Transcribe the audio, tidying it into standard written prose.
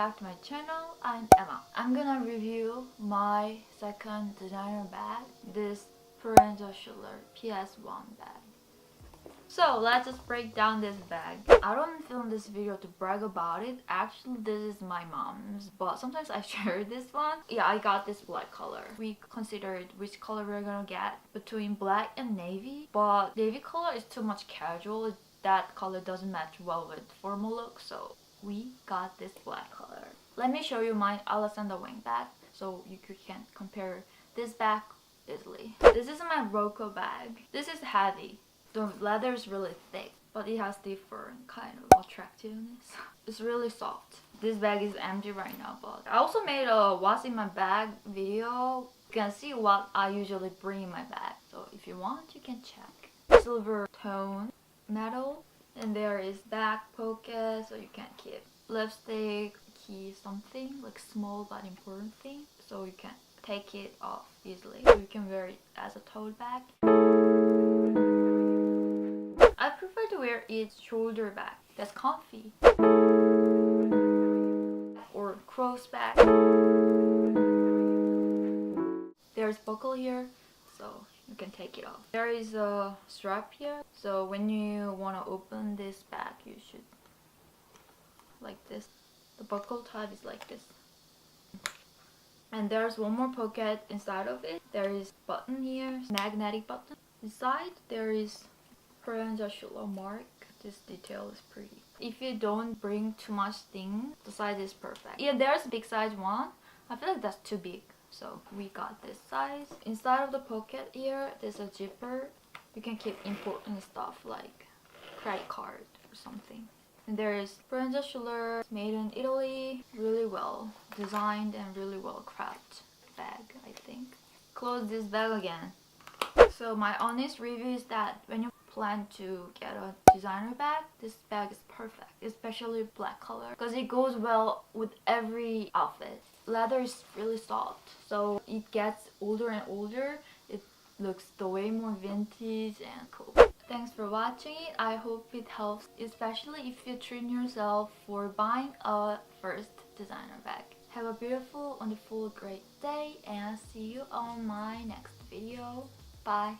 back to my channel. I'm Emma. I'm gonna review my second designer bag, this PROENZA SHULER PS1 bag. So let's just break down this bag. I don't film this video to brag about it. Actually, this is my mom's, but sometimes I share this one. Yeah, I got this black color. We considered which color we're gonna get between black and navy, but navy color is too much casual. That color doesn't match well with formal look, so we got this black color. Let me show you my Alessandra wang bag so you can compare this bag easily. This is my Rocco bag. This is heavy. The leather is really thick, but it has different kind of attractiveness. It's really soft. This bag is empty right now, but I also made a what's in my bag video. You can see what I usually bring in my bag. So if you want, you can check. Silver tone, metal, and there is back pocket, so you can keep lipstick, key, something like small but important thing, so you can take it off easily. So you can wear it as a tote bag. I prefer to wear it shoulder bag. That's comfy. Or cross bag. There's buckle here, so you can take it off. There is a strap here, so when you want to open this bag, you should like this. The buckle type is like this. And there's one more pocket inside of it. There is button here, magnetic button. Inside there is PROENZA SHULER mark. This detail is pretty. If you don't bring too much thing, the size is perfect. Yeah, there's a big size one. I feel like that's too big, so we got this size. Inside of the pocket here, there's a zipper. You can keep important stuff like credit card or something. And there is PROENZA SHULER, made in Italy. Really well designed and really well crafted bag, I think. Close this bag again. So my honest review is that when you plan to get a designer bag, this bag is perfect, especially black color, because it goes well with every outfit. Leather is really soft, so it gets older and older. It looks way more vintage and cool. Thanks for watching it. I hope it helps, especially if you treat yourself for buying a first designer bag. Have a beautiful, wonderful, great day, and see you on my next video. Bye.